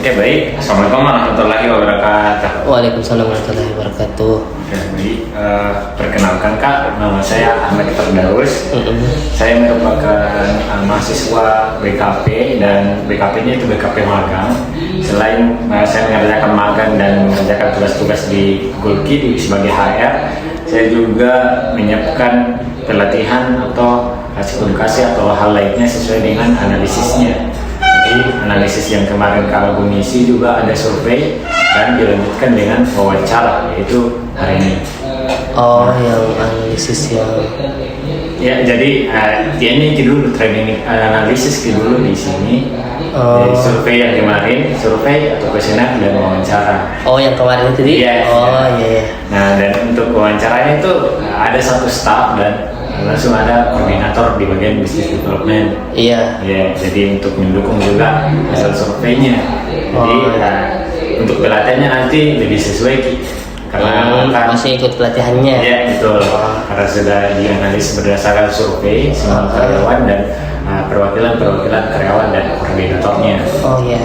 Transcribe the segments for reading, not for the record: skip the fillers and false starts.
Oke, baik. Assalamualaikum warahmatullahi wabarakatuh. Waalaikumsalam warahmatullahi wabarakatuh. Oke, baik. Perkenalkan Kak, nama saya Ahmad Firdaus. Saya merupakan mahasiswa BKP dan BKP-nya itu BKP magang. Selain saya mengerjakan magang dan mengerjakan tugas-tugas di Gulki sebagai HR, saya juga menyiapkan pelatihan atau edukasi atau hal lainnya sesuai dengan analisisnya. Jadi analisis yang kemarin Kak Agung isi juga ada survei dan dilanjutkan dengan wawancara, yaitu hari ini. Oh, yang analisis yang Ya, jadi ini dulu training analisis dulu di sini. Jadi, survei yang kemarin, survei atau kuesioner dan wawancara. Oh, yang kemarin itu di? Iya. Oh, iya. Nah, dan untuk wawancaranya itu ada satu staff dan langsung ada koordinator di bagian business development. Iya. Ya, jadi untuk mendukung juga hasil surveinya. Jadi untuk pelatihannya nanti lebih sesuai karena masih ikut pelatihannya. Ya, betul. Karena sudah dianalisis berdasarkan survei semua karyawan dan perwakilan karyawan dan koordinatornya. Oh iya.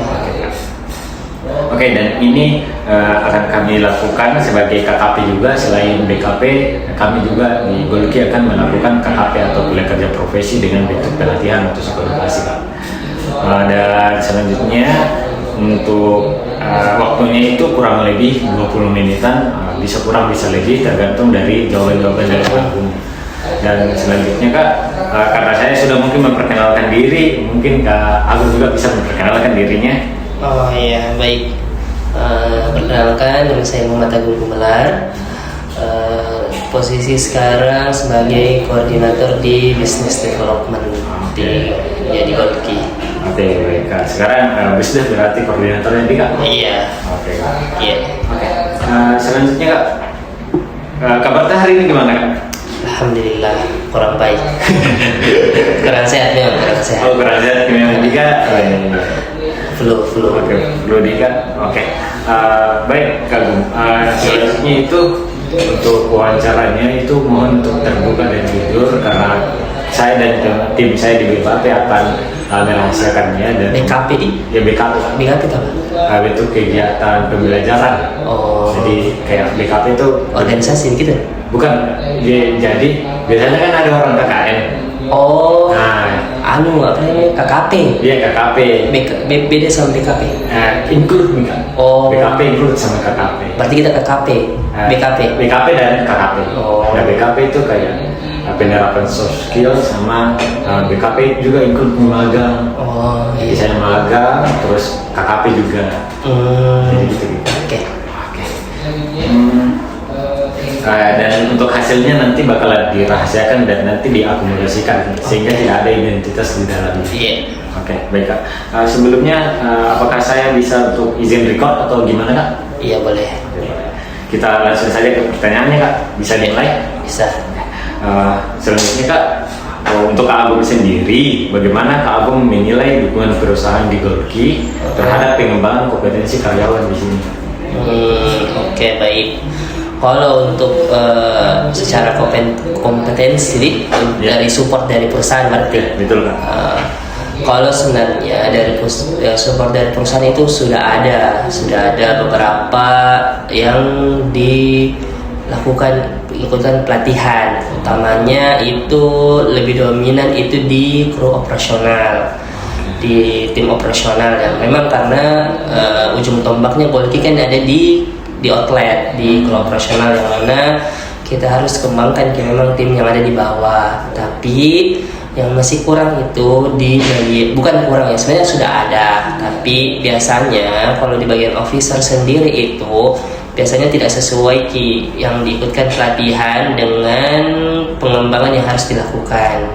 Oke, dan ini akan kami lakukan sebagai KKP juga. Selain BKP, kami juga di Gulki akan melakukan KKP atau kuliah kerja profesi dengan bentuk pelatihan atau psikologi, Kak. Dan selanjutnya untuk waktunya itu kurang lebih 20 menitan, bisa kurang bisa lebih tergantung dari jawaban-jawaban dari Kak Agung. Dan selanjutnya Kak, karena saya sudah mungkin memperkenalkan diri, mungkin Kak Agung juga bisa memperkenalkan dirinya. Oh iya, baik. Perkenalkan, nama saya Muhammad Agung Gumelar. Posisi sekarang sebagai koordinator di business development di Gulki. Oke, baik Kak. Sekarang bisnis berarti koordinatornya di Kak? Iya. Oke Kak. Iya. Oke. Selanjutnya Kak, kabarnya hari ini gimana Kak? Alhamdulillah kurang baik. kurang sehat memang, kurang sehat. Oh, kurang sehat memang juga. Flu. Oke, flu Dika. Oke. Baik Kak Agung. Selanjutnya itu untuk wawancaranya itu mohon untuk terbuka dan jujur karena saya dan tim saya di BKP akan merahasiakannya dan BKP di? Ya BKP. BKP itu apa? Itu kegiatan pembelajaran. Oh. Jadi kayak BKP itu organisasi gitu? Bukan. Jadi biasanya kan ada orang KKN. Oh. Nah, apa namanya? KKP. Iya KKP. Beda sama BKP. Include enggak? Oh. BKP include sama KKP. Berarti kita KKP. BKP dan KKP. Oh. Nah, BKP itu kayak penerapan soft skill sama BKP juga include magang. Oh, iya. Saya magang, terus KKP juga. Jadi gitu. Oke. Dan untuk hasilnya nanti bakalan dirahasiakan dan nanti diakumulasikan sehingga tidak ada identitas di dalamnya. Iya. Oke, baik Kak. Sebelumnya apakah saya bisa untuk izin record atau gimana Kak? Iya boleh. Kita langsung saja ke pertanyaannya Kak. Bisa dimulai? Bisa. Selanjutnya Kak, untuk Kak Agung sendiri, bagaimana Kak Agung menilai dukungan perusahaan di Gulki terhadap pengembangan kompetensi karyawan di sini? Oke, baik. Kalau untuk secara kompetensi dari support dari perusahaan berarti. Betul Kak. Kalau sebenarnya dari support dari perusahaan itu sudah ada beberapa yang dilakukan pelatihan, utamanya itu lebih dominan itu di kru operasional, di tim operasional yang memang karena ujung tombaknya Gulki kan ada di outlet di kru operasional yang mana kita harus kembangkan memang tim yang ada di bawah, tapi yang masih kurang itu bukan kurang ya, sebenarnya sudah ada, tapi biasanya kalau di bagian officer sendiri itu biasanya tidak sesuai yang diikutkan pelatihan dengan pengembangan yang harus dilakukan.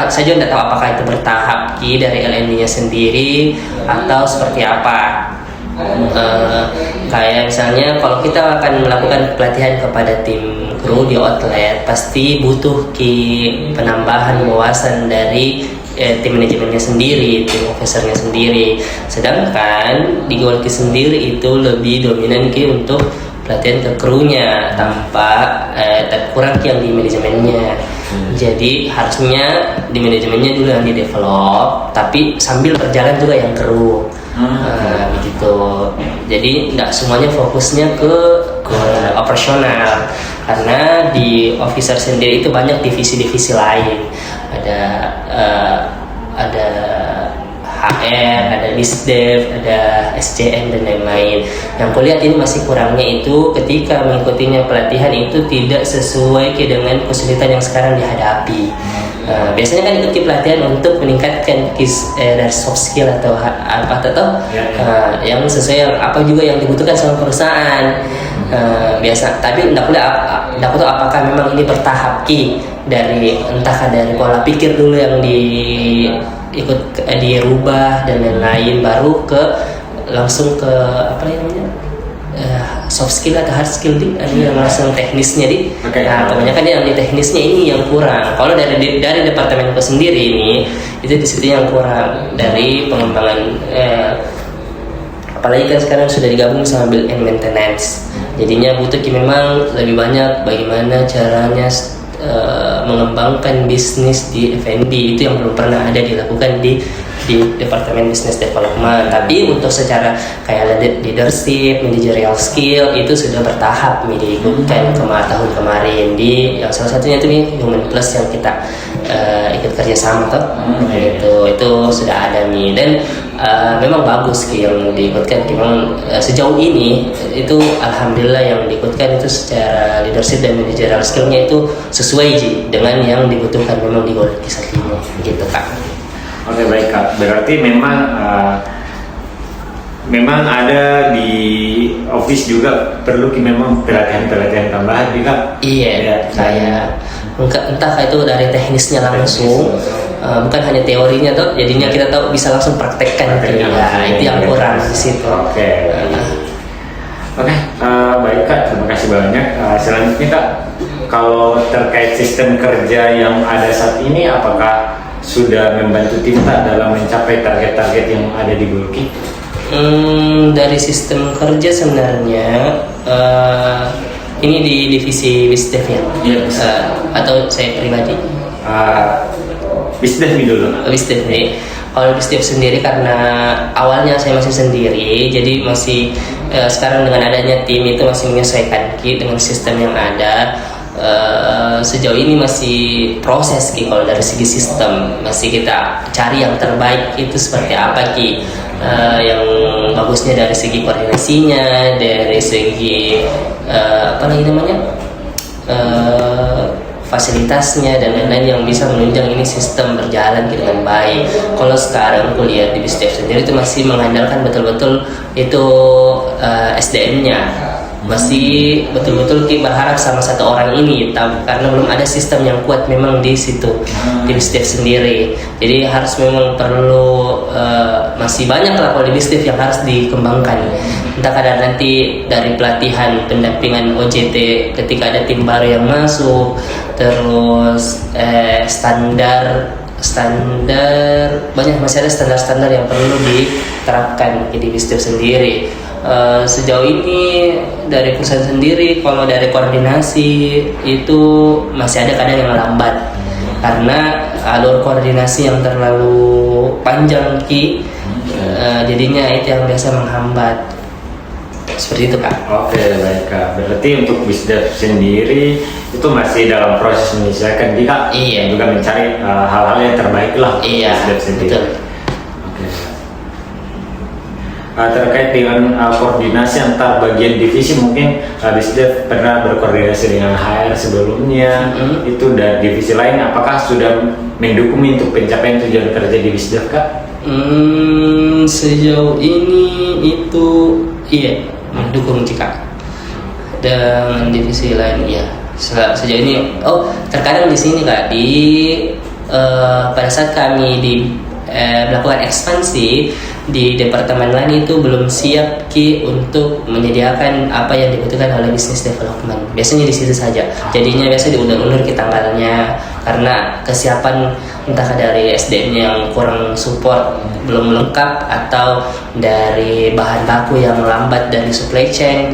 Saya juga tidak tahu apakah itu bertahap dari LND-nya sendiri atau seperti apa. Kayak misalnya kalau kita akan melakukan pelatihan kepada tim kru di outlet, pasti butuh penambahan wawasan dari tim manajemennya sendiri, tim officernya sendiri. Sedangkan di Gulki sendiri itu lebih dominan untuk pelatihan ke krunya tanpa kurang yang di manajemennya. Jadi harusnya di manajemennya dulu yang di develop, tapi sambil berjalan juga yang kru. Jadi nggak semuanya fokusnya ke operasional, karena di officer sendiri itu banyak divisi-divisi lain. Ada HR, ada Disdev, ada SCM dan lain-lain. Yang kulihat ini masih kurangnya itu ketika mengikutinya pelatihan itu tidak sesuai dengan kesulitan yang sekarang dihadapi. Biasanya kan ikuti pelatihan untuk meningkatkan dari soft skill atau apa yang sesuai apa juga yang dibutuhkan sama perusahaan. Biasa, tapi tidak tahu apakah memang ini bertahap dari entah dari pola pikir dulu yang dirubah dan lain-lain, baru langsung ke apa namanya soft skill atau hard skill yang langsung teknisnya Nah, kebanyakan yang di teknisnya ini yang kurang. Kalau dari departemenku sendiri ini itu di situ yang kurang dari pengembangan, apalagi kan sekarang sudah digabung sama build and maintenance. Jadinya butuh memang lebih banyak bagaimana caranya mengembangkan bisnis di F&B, itu yang belum pernah ada dilakukan di Departemen Business Development. Tapi untuk secara kayak leadership, managerial skill itu sudah bertahap diikutkan tahun kemarin di yang salah satunya itu Human Plus yang kita ikut kerjasama itu sudah ada dan memang bagus yang diikutkan. Memang sejauh ini itu alhamdulillah yang diikutkan itu secara leadership dan managerial skillnya itu sesuai dengan yang dibutuhkan memang di Golek Kisah Timur gitu Kak. Oke, baik Kak, berarti memang ada di office juga perlu memang pelatihan tambahan Kak. Iya, kayak entah itu dari teknisnya langsung, bukan hanya teorinya jadinya kita tahu bisa langsung praktekkan itu yang kurang di situ. Oke, baik Kak, terima kasih banyak. Selanjutnya Kak, kalau terkait sistem kerja yang ada saat ini, apakah sudah membantu tim Kak dalam mencapai target-target yang ada di Golki? Dari sistem kerja sebenarnya ini di divisi Bisdev ya? Atau saya pribadi? Bisdev dulu. Bisdev nih. Kalau Bisdev sendiri karena awalnya saya masih sendiri, jadi masih sekarang dengan adanya tim itu masih menyesuaikan dengan sistem yang ada. Sejauh ini masih proses kalau dari segi sistem masih kita cari yang terbaik itu seperti apa yang bagusnya dari segi koordinasinya, dari segi fasilitasnya dan lain-lain yang bisa menunjang ini sistem berjalan dengan baik. Kalau sekarang kuliah di Bisdev sendiri itu masih mengandalkan betul-betul itu SDM-nya. Masih betul-betul berharap sama satu orang ini karena belum ada sistem yang kuat memang di situ di Bisdev sendiri. Jadi harus memang perlu masih banyak lah kalau di Bisdev yang harus dikembangkan. Entah kadang nanti dari pelatihan pendampingan OJT ketika ada tim baru yang masuk, terus standar banyak, masih ada standar yang perlu diterapkan di Bisdev sendiri. Sejauh ini dari perusahaan sendiri kalau dari koordinasi itu masih ada kadang yang lambat karena alur koordinasi yang terlalu panjang jadinya itu yang biasa menghambat seperti itu Kak. Oke, baik Kak, berarti untuk Bisdev sendiri itu masih dalam proses menyesuaikan Kak. Iya, juga mencari hal-hal yang terbaik lah. Iya, Bisdev sendiri. Betul. Terkait dengan koordinasi antar bagian divisi, mungkin Bisdev pernah berkoordinasi dengan HR sebelumnya, itu dan divisi lain, apakah sudah mendukung untuk pencapaian tujuan kerja di Bisdev Kak? Sejauh ini itu iya mendukung jika dengan divisi lain ya. Sejauh ini terkadang di sini Kak pada saat kami melakukan ekspansi di departemen lain itu belum siap untuk menyediakan apa yang dibutuhkan oleh business development. Biasanya di situ saja. Jadinya biasa diundur-undur tanggalnya karena kesiapan entah dari SDM yang kurang support belum lengkap atau dari bahan baku yang lambat dari supply chain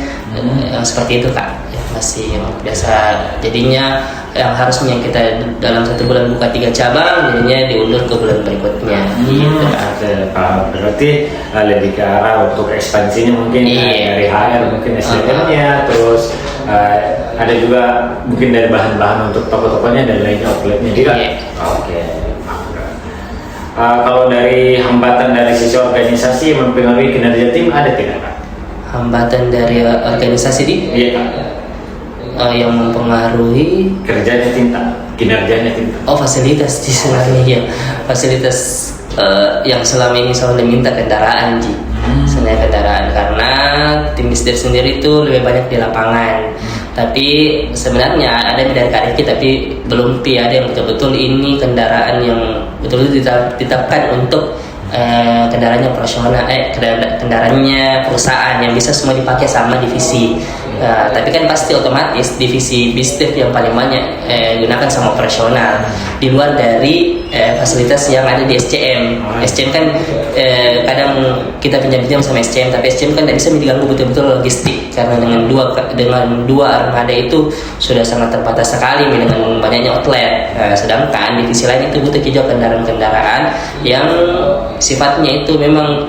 seperti itu Kak. masih biasa. Jadinya yang harusnya kita dalam 1 bulan buka 3 cabang, jadinya diundur ke bulan berikutnya. Gitu. Oke, paham. Berarti lebih ke arah untuk ekspansinya mungkin dari HR, mungkin SDM-nya, terus ada juga mungkin dari bahan-bahan untuk toko-tokonya dan lainnya, outletnya juga. Oke. Kalau dari hambatan dari sisi organisasi yang mempengaruhi kinerja tim ada tidak, Kak? Hambatan dari organisasi di? Iya, Kak. Yang mempengaruhi Kerjanya Tinta, kinerjanya Tinta. Fasilitas sih sebenarnya ya. Fasilitas yang selama ini selalu diminta kendaraan Ji. Sebenarnya kendaraan, karena tim bisnis sendiri itu lebih banyak di lapangan. Tapi sebenarnya ada dari KDK, tapi belum ada yang betul-betul ini kendaraan yang betul-betul ditetapkan untuk kendaraannya operasional, kendaraannya perusahaan yang bisa semua dipakai sama divisi. Tapi kan pasti otomatis divisi bisnis yang paling banyak gunakan sama operasional, di luar dari fasilitas yang ada di SCM. SCM kan kadang kita pinjam-pinjam sama SCM, tapi SCM kan tidak bisa diganggu betul-betul logistik, karena dengan dua armada itu sudah sangat terbatas sekali dengan banyaknya outlet. Sedangkan divisi lain itu butuh juga kendaraan-kendaraan yang sifatnya itu memang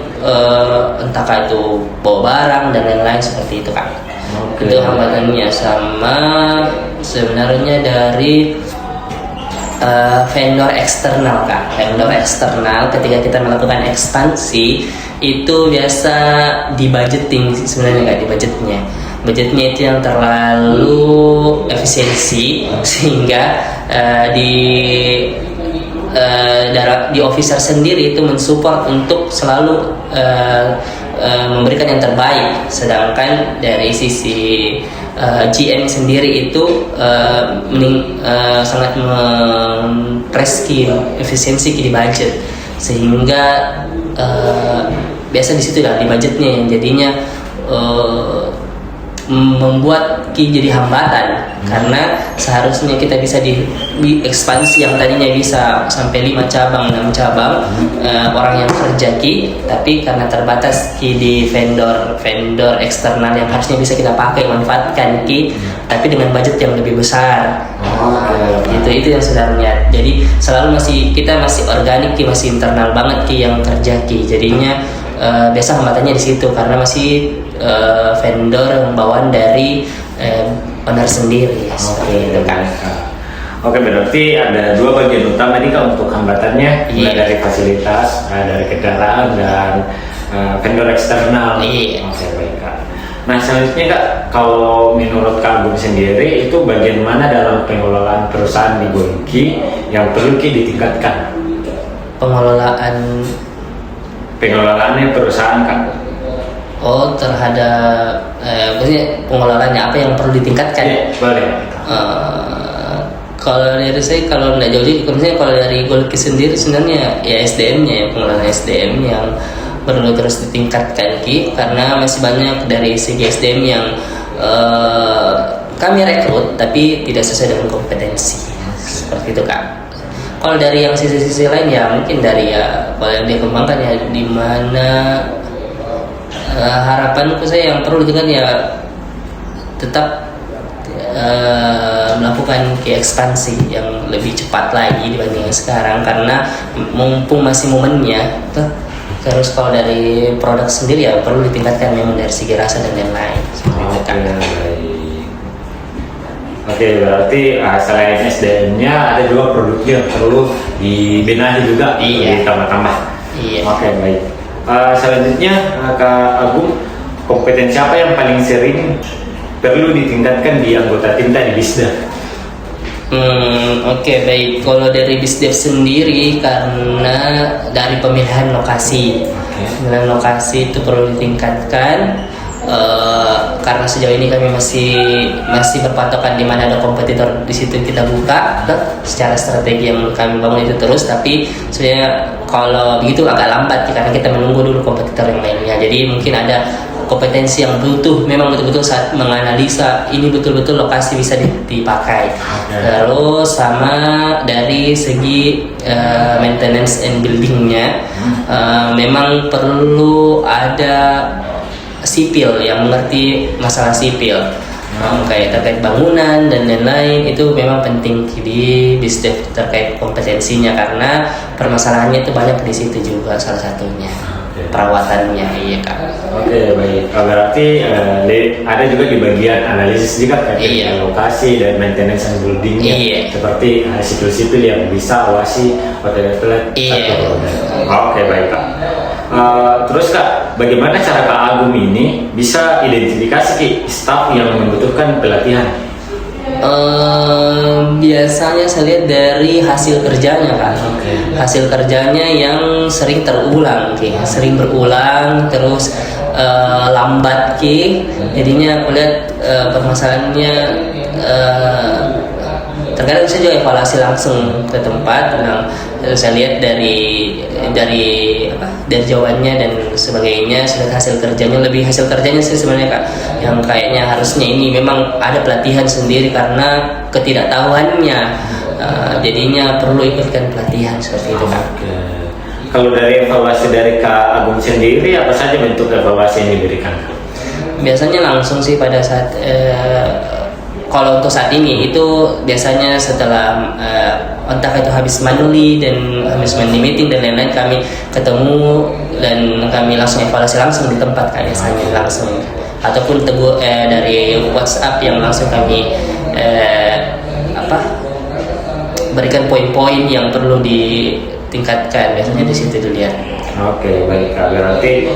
entah itu bawa barang dan lain-lain seperti itu, Kak. Itu hambatannya. Sama sebenarnya dari vendor eksternal, Kak. Vendor eksternal ketika kita melakukan ekspansi itu biasa di budgeting sebenarnya, Kak, di budgetnya itu yang terlalu efisiensi, sehingga di officer sendiri itu mensupport untuk selalu memberikan yang terbaik, sedangkan dari sisi GM sendiri itu sangat mempreski efisiensi di budget, sehingga biasa di situ lah di budgetnya yang jadinya membuat jadi hambatan. Karena seharusnya kita bisa di ekspansi yang tadinya bisa sampai 5 cabang, 6 cabang orang yang kerja tapi karena terbatas di vendor eksternal yang harusnya bisa kita pakai manfaatkan tapi dengan budget yang lebih besar. Itu yang sebenarnya. Jadi selalu kita masih organik masih internal banget yang kerja jadinya biasa hambatannya di situ, karena masih vendor yang bawaan dari owner sendiri. Itu kan. Oke, berarti ada 2 bagian utama nih, Kak, untuk hambatannya. Mulai dari fasilitas, dari kendaraan dan vendor eksternal. Oke, baik, Kak. Nah, selanjutnya, Kak, kalau menurut Kak Agung sendiri itu bagian mana dalam pengelolaan perusahaan di Golki yang perlu ditingkatkan? Pengelolaannya perusahaan, Kak. Terhadap maksudnya pengelolaannya apa yang perlu ditingkatkan? Boleh. Kalau dari saya, kalau tidak jauh-jauh, misalnya kalau dari Golki sendiri sebenarnya ya SDM-nya, ya pengelolaan SDM yang perlu terus ditingkatkan karena masih banyak dari segi SDM yang kami rekrut tapi tidak sesuai dengan kompetensi, seperti itu, Kak. Kalau dari yang sisi-sisi lain ya mungkin dari kalau yang dikembangkan ya di mana harapanku saya yang perlu kan ya tetap melakukan ekspansi yang lebih cepat lagi dibanding sekarang, karena mumpung masih momennya. Terus kalau dari produk sendiri ya perlu ditingkatkan memang dari segi rasa dan lain-lain. Oke, berarti selain SDM-nya ada juga produknya yang perlu dibenahi juga, ditambah-tambah. Oke, baik. Selanjutnya, Kak Agung, kompetensi apa yang paling sering perlu ditingkatkan di anggota Tinta di Bisdev? Oke, baik. Kalau dari Bisdev sendiri, karena dari pemilihan lokasi, pemilihan lokasi itu perlu ditingkatkan. Karena sejauh ini kami masih berpatokan di mana ada kompetitor, di situ kita buka secara strategi yang kami bangun itu terus. Tapi sebenarnya kalau begitu agak lambat karena kita menunggu dulu kompetitor yang lainnya. Jadi mungkin ada kompetensi yang butuh memang betul-betul saat menganalisa ini betul-betul lokasi bisa dipakai. Terus sama dari segi maintenance and buildingnya, memang perlu ada sipil yang mengerti masalah sipil. kayak terkait bangunan dan lain-lain, itu memang penting di setiap terkait kompetensinya, karena permasalahannya itu banyak di situ juga, salah satunya perawatannya. Iya Kak. Oke, baik. Berarti ada juga di bagian analisis juga kan, lokasi dan maintenance and buildingnya, seperti sipil-sipil yang bisa awasi hotel toilet. Oke, baik Kak. Terus Kak, bagaimana cara Kak Agung ini bisa identifikasi staf yang membutuhkan pelatihan? Biasanya saya lihat dari hasil kerjanya Kak. Hasil kerjanya yang sering terulang, sering berulang, terus lambat jadinya aku lihat permasalahannya. Terkadang saya juga evaluasi langsung ke tempat. Saya lihat dari jawabannya dan sebagainya, sudah hasil kerjanya sih sebenarnya Kak, yang kayaknya harusnya ini memang ada pelatihan sendiri karena ketidaktahuannya, jadinya perlu ikutkan pelatihan seperti itu Kak. Kalau dari evaluasi dari Kak Agung sendiri, apa saja bentuk evaluasi yang diberikan? Biasanya langsung sih pada saat kalau untuk saat ini itu biasanya setelah entah itu habis mandi meeting dan lain-lain, kami ketemu dan kami langsung evaluasi langsung di tempat Kak, biasanya langsung, ataupun dari WhatsApp yang langsung kami berikan poin-poin yang perlu ditingkatkan, biasanya di situ dilihat. Oke, baik Kak. Berarti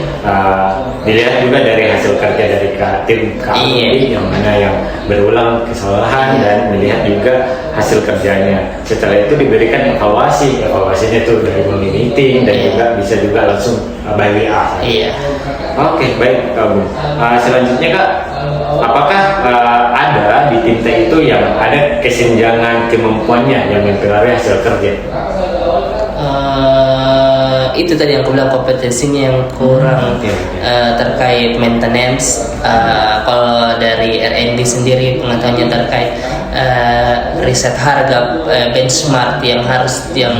dilihat juga dari hasil kerja dari tim Kak yang mana yang berulang kesalahan dan melihat juga hasil kerjanya. Setelah itu diberikan evaluasinya itu dari meeting dan juga bisa juga langsung by WA. Oke, baik Kak. Selanjutnya Kak, apakah ada di tim T itu yang ada kesenjangan kemampuannya yang mempengaruhi hasil kerja? Itu tadi yang aku bilang, kompetensinya yang kurang terkait maintenance. Kalau dari R&D sendiri pengetahuannya terkait riset harga, benchmark yang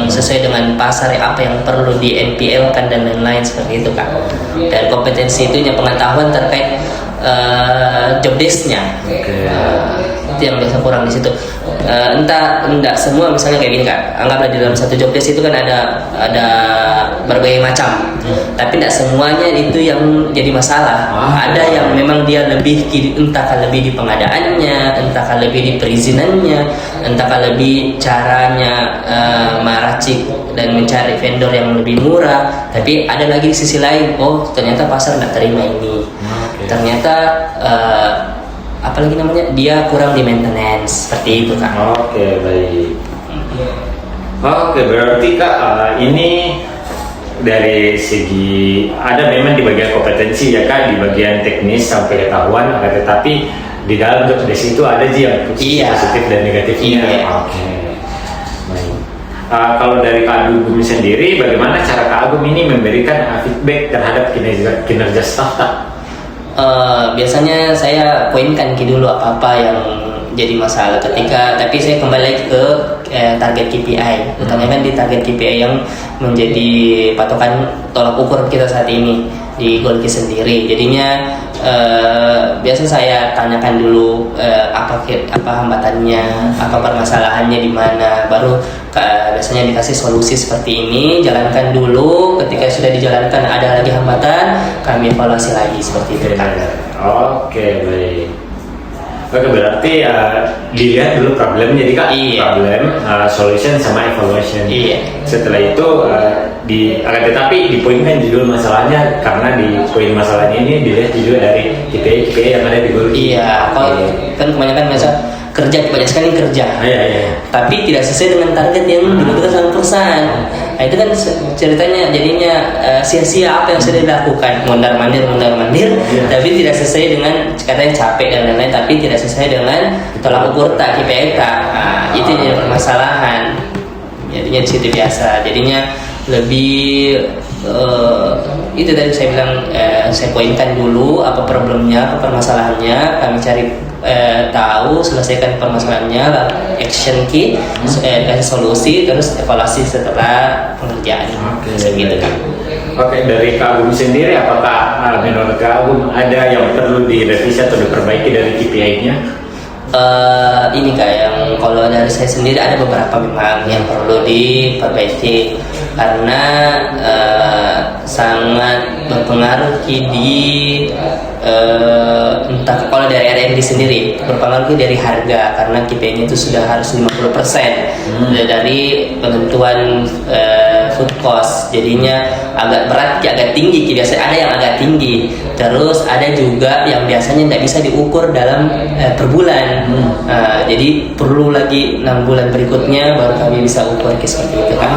sesuai dengan pasar, apa yang perlu di NPL kan dan lain-lain seperti itu Kak. Dan kompetensi itu yang pengetahuan terkait job desk-nya. Itu yang biasa kurang di situ. Enggak semua, misalnya kayak gini Kak, anggaplah di dalam satu job desk itu kan ada berbagai macam, tapi tidak semuanya itu yang jadi masalah. Ada yang memang dia entahkah lebih di pengadaannya, entahkah lebih di perizinannya, entahkah lebih caranya meracik dan mencari vendor yang lebih murah. Tapi ada lagi di sisi lain, ternyata pasar tidak terima ini, ternyata apalagi namanya, dia kurang di maintenance, seperti itu Kak. Oke, baik. Oke, berarti Kak, ini dari segi ada memang di bagian kompetensi ya Kak, di bagian teknis sampai ketahuan, tetapi di dalam job desk itu ada yang positif dan negatifnya. Oke, baik. Kalau dari Kak Agung sendiri, bagaimana cara Kak Agung ini memberikan feedback terhadap kinerja staf Kak? Biasanya saya poinkan dulu apa-apa yang jadi masalah tapi saya kembali lagi ke target KPI, utamanya kan di target KPI yang menjadi patokan tolak ukur kita saat ini di Golki sendiri. Jadinya biasa saya tanyakan dulu apa hambatannya, apa permasalahannya di mana, baru biasanya dikasih solusi seperti ini, jalankan dulu. Ketika sudah dijalankan ada lagi hambatan, kami evaluasi lagi seperti itu kan. Oke, baik. Oke, berarti dilihat dulu problemnya, jadi Kak, problem, solution sama evaluation. Setelah itu tetapi dipoinkan dulu masalahnya, karena di poin masalahnya ini dilihat juga dari KPI yang ada di Golki. Kalau kan kebanyakan banyak sekali kerja, tapi tidak sesuai dengan target yang dibutuhkan sama perusahaan. Itu kan ceritanya jadinya sia-sia apa yang sudah dilakukan, mondar-mandir, tapi tidak sesuai dengan, katanya capek dan lain-lain, tapi tidak sesuai dengan tolak ukur KPI. Itu jadi permasalahan. Jadinya di situ biasa. Jadinya lebih itu tadi saya bilang, saya poinkan dulu apa problemnya, apa permasalahannya, kami cari tahu, selesaikan permasalahannya, action key, kasih solusi, terus evaluasi setelah pengerjaan. Gitu kan. Oke, dari Kak Agung sendiri, apakah menurut Kak Agung ada yang perlu direvisi atau diperbaiki dari KPI-nya? Ini Kak, yang kalau dari saya sendiri ada beberapa memang yang perlu diperbaiki karena sangat berpengaruh di entah kalau dari R&D sendiri berpengaruh dari harga karena KPI-nya itu sudah harus 50% dari penentuan food cost, jadinya agak berat, agak tinggi. Biasanya ada yang agak tinggi, terus ada juga yang biasanya tidak bisa diukur dalam per bulan. Jadi perlu lagi 6 bulan berikutnya baru kami bisa ukur seperti itu kan.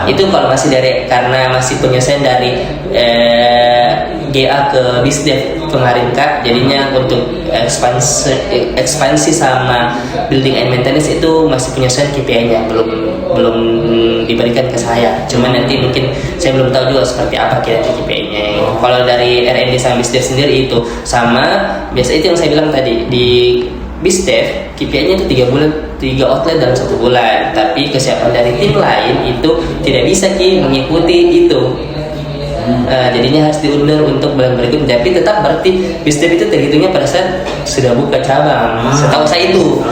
Itu kalau masih dari karena masih penyelesaian dari GA ke BISDEV kemarin Kak, jadinya untuk ekspansi sama building and maintenance itu masih penyelesaian KPI-nya belum diberikan ke saya. Cuman nanti mungkin saya belum tahu juga seperti apa kira-kira KPI-nya. Kalau dari R&D sama BISDEV sendiri itu sama, biasa itu yang saya bilang tadi di BISDEV KPI-nya itu 3 bulan, 3 outlet dalam 1 bulan. Tapi kesiapan dari tim lain itu tidak bisa mengikuti itu. Jadinya harus diundur untuk bulan berikutnya. Tapi tetap berarti BISDEV itu terhitungnya pada saat sudah buka cabang. Setahu saya itu.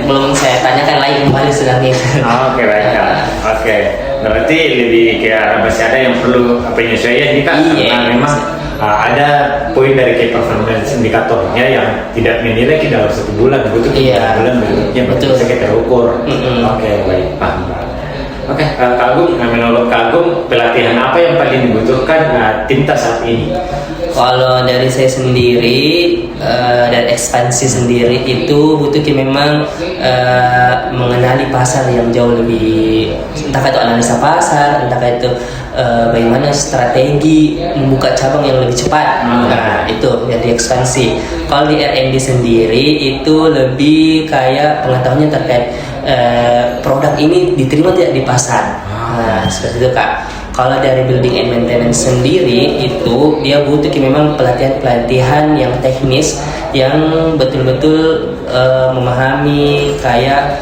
Belum saya tanyakan lagi kembali sedang itu. Oke, baik Kak. Oke. Berarti lebih kayak masih ada yang perlu penyesuaian nih Kak. Karena memang ada poin dari key performance indikatornya yang tidak menilai dalam 1 bulan, butuh 3 bulan berikutnya baru bisa kita ukur. Oke, baik, paham. Oke, Kak Agung, menurut Kak Agung, pelatihan apa yang paling dibutuhkan Timta saat ini? Kalau dari saya sendiri dan ekspansi sendiri itu butuh memang mengenali pasar yang jauh lebih, entah itu analisa pasar, entah itu bagaimana strategi membuka cabang yang lebih cepat. Nah itu yang diekspansi. Kalau di R&D sendiri itu lebih kayak pengetahuannya terkait produk ini diterima tidak di pasar. Nah seperti itu Kak. Kalau dari building and maintenance sendiri itu dia butuh memang pelatihan yang teknis yang betul-betul memahami kayak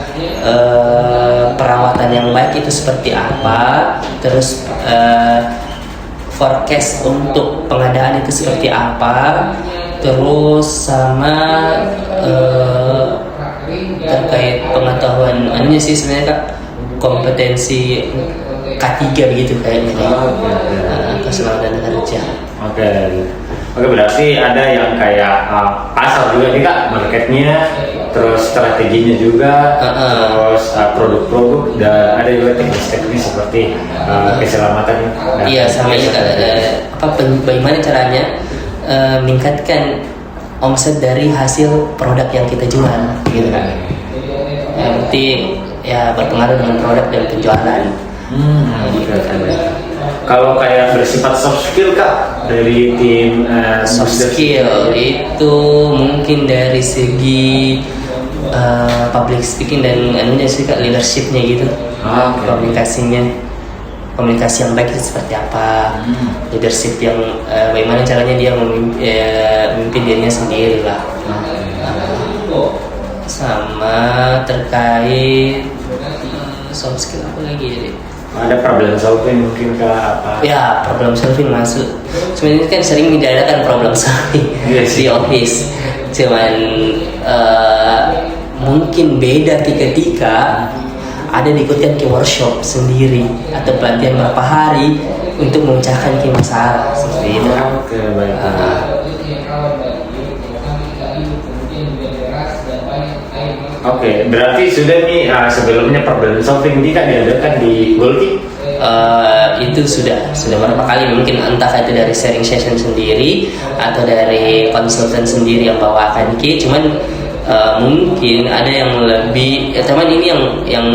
perawatan yang baik itu seperti apa, terus forecast untuk pengadaan itu seperti apa, terus sama terkait pengetahuan anunya sih sebenarnya Kak, kompetensi K3 begitu kayaknya keselamatan kerja. Oke, berarti ada yang kayak pasar juga nih Kak, marketnya, terus strateginya juga, terus produk-produk, dan ada juga teknis-teknis seperti keselamatan. Iya, sama ini Kak, bagaimana caranya meningkatkan omset dari hasil produk yang kita jual, gitu kan? Berarti ya berpengaruh dengan produk dan penjualan. Kalau kayak bersifat soft skill Kak dari tim soft skill itu mungkin dari segi public speaking dan anunya sih Kak, leadershipnya gitu. Komunikasi yang baik itu seperti apa, leadership yang bagaimana caranya dia memimpin dirinya sendiri lah. Sama terkait soft skill apa lagi ya? Ada problem solving mungkin Kak apa? Ya, problem solving masuk. Sebenarnya kan sering diadakan problem solving di office. Cuman mungkin beda ketika ada diikutkan ke workshop sendiri atau pelatihan berapa hari untuk memecahkan masalah seperti itu. Oke, baik. Oke, berarti sudah nih sebelumnya problem solving tidak diadakan di Golki? Itu sudah beberapa kali, mungkin entah itu dari sharing session sendiri atau dari konsultan sendiri yang bawakan cuman mungkin ada yang lebih teman ini yang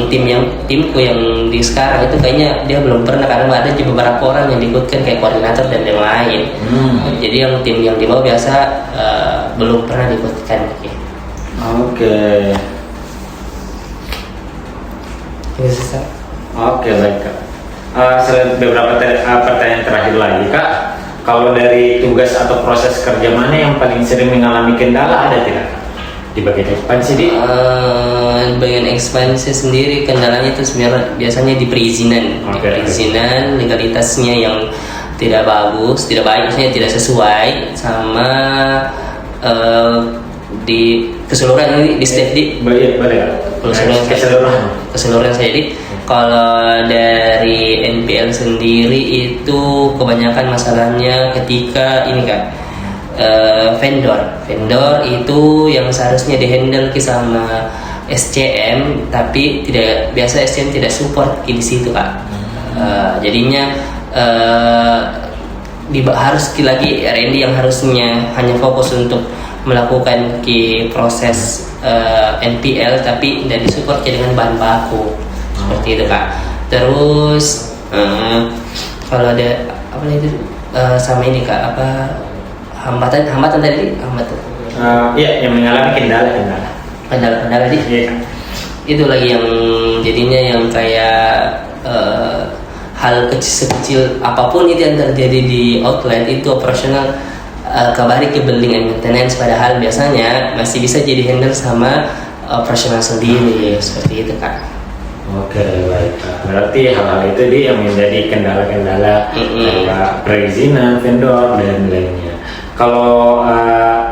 timku yang di sekarang itu kayaknya dia belum pernah, karena ada beberapa orang yang diikutkan kayak koordinator dan yang lain. Jadi yang tim yang di bawah biasa belum pernah diikutkan. Oke. Oke, baik Kak. Beberapa pertanyaan terakhir lagi Kak. Kalau dari tugas atau proses kerja mana yang paling sering mengalami kendala, ada tidak di bagian ekspansi di? Bagian ekspansi sendiri kendalanya itu sebenarnya biasanya di perizinan, legalitasnya yang tidak bagus, tidak baik, maksudnya tidak sesuai sama di keseluruhan ini di setiap di keseluruhan saya di kalau dari NPL sendiri itu kebanyakan masalahnya ketika ini kan vendor itu yang seharusnya dihandle sama SCM, tapi tidak biasa SCM tidak support di situ Kak. Jadinya harus lagi R&D yang harusnya hanya fokus untuk melakukan proses NPL tapi tidak disupport dengan bahan baku seperti itu Kak. Terus kalau ada apa itu sama ini Kak, apa hambatan tadi iya, yang mengalami kendala di itu lagi yang jadinya yang kayak hal sekecil apapun itu yang terjadi di outlet itu operasional kembali ke building and maintenance, padahal biasanya masih bisa jadi handle sama operasional sendiri seperti itu Kak. Oke, baik. Berarti hal-hal itu dia yang menjadi kendala-kendala kayak perizinan vendor dan lainnya. Kalau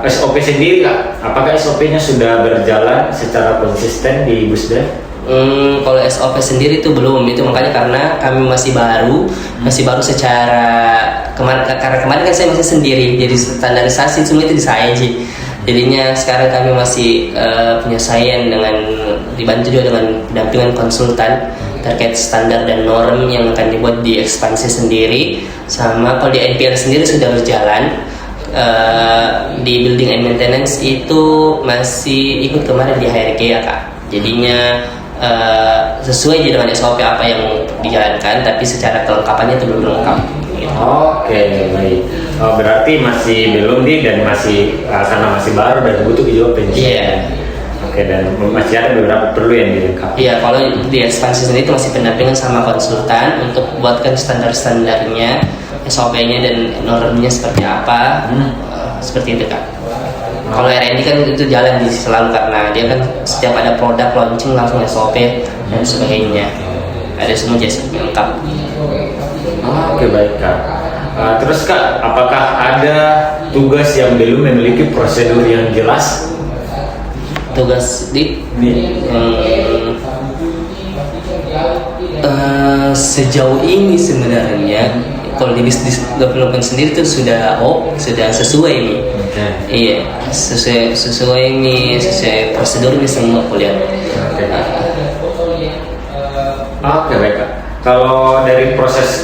SOP sendiri Kak, apakah SOP-nya sudah berjalan secara konsisten di Busda? Kalau SOP sendiri itu belum, itu makanya karena kami masih baru secara karena kemarin kan saya masih sendiri, jadi standarisasi semua itu di saya aja. Jadinya sekarang kami masih penyesuaian dengan dibantu juga dengan pendampingan konsultan terkait standar dan norm yang akan dibuat di ekspansi sendiri. Sama kalau di NPL sendiri sudah berjalan. Di building and maintenance itu masih ikut kemarin di HRG ya Kak. Jadinya sesuai dengan SOP apa yang dijalankan, tapi secara kelengkapannya itu belum lengkap. Gitu. Oke, baik. Berarti masih belum dan masih karena masih baru dan butuh juga penyesuaian. Iya. Oke, dan masih ada beberapa perlu yang dilengkapi. Iya, kalau di ekspansi sendiri itu masih pendampingan sama konsultan untuk buatkan standar-standarnya, SOP-nya dan normnya seperti apa, seperti itu Kak. Kalau R&D kan itu jalan di selalu karena dia kan setiap ada produk launching langsung SOP dan sebagainya, ada semua jasa lengkap. Oke, baik Kak. Terus Kak, apakah ada tugas yang belum memiliki prosedur yang jelas? Tugas sejauh ini sebenarnya kalau di bisnis development sendiri itu sudah sesuai nih. Okay. Iya, sesuai prosedur ini semua kuliah. Oke, baik Kak. Kalau dari proses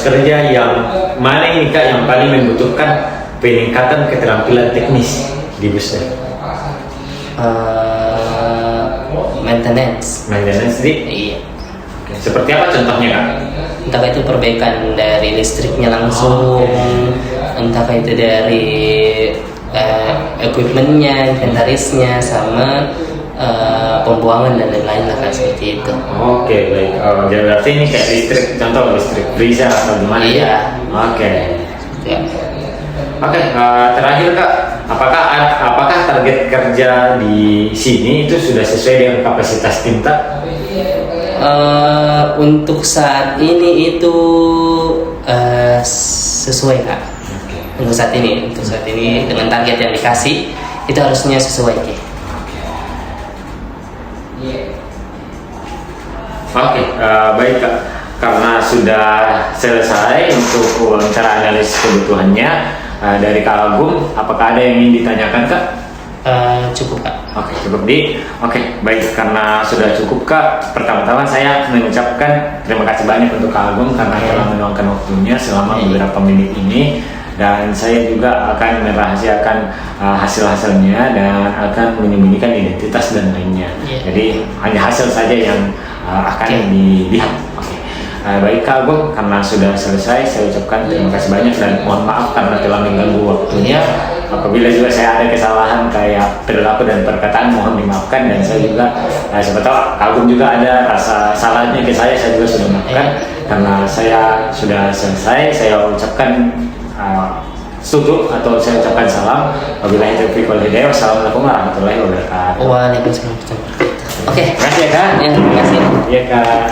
kerja yang mana ini Kak yang paling membutuhkan peningkatan keterampilan teknis di Busda? Maintenance di? Iya. Oke. Seperti apa contohnya Kak? Entah itu perbaikan dari listriknya langsung, entah itu dari equipmentnya, inventarisnya, sama pembuangan dan lain-lain lah seperti itu. Oke, baik. Jadi berarti ini kayak contoh listrik freezer atau gimana? Iya. Oke. Ya. Oke, terakhir Kak, apakah target kerja di sini itu sudah sesuai dengan kapasitas tim Tak? Untuk saat ini itu sesuai Kak. Okay. Untuk saat ini dengan target yang dikasih itu harusnya sesuai Kak. Oke, baik Kak. Karena sudah selesai untuk wawancara analis kebutuhannya dari Kak Agung, apakah ada yang ingin ditanyakan Kak? Cukup Kak. Oke, cukup Oke, baik, karena sudah cukup Kak. Pertama-tama saya mengucapkan terima kasih banyak untuk Kak Agung karena telah meluangkan waktunya selama beberapa menit ini, dan saya juga akan merahasiakan hasil-hasilnya dan akan menyembunyikan identitas dan lainnya. Jadi hanya hasil saja yang akan dilihat. Oke. Baik Kak Agung, karena sudah selesai saya ucapkan terima kasih banyak dan mohon maaf karena telah mengganggu waktunya. Apabila juga saya ada kesalahan kayak perilaku dan perkataan, mohon dimaafkan, dan saya juga siapa tahu Kak Agung juga ada rasa salahnya ke saya juga sudah maafkan. Karena saya sudah selesai, saya ucapkan setuju atau saya ucapkan salam. Wabillahi taufiq wal hidayah. Wassalamualaikum warahmatullahi wabarakatuh. Waalaikumsalam warahmatullahi wabarakatuh. Oke. Terima kasih ya Kak. Ya, terima kasih. Iya Kak.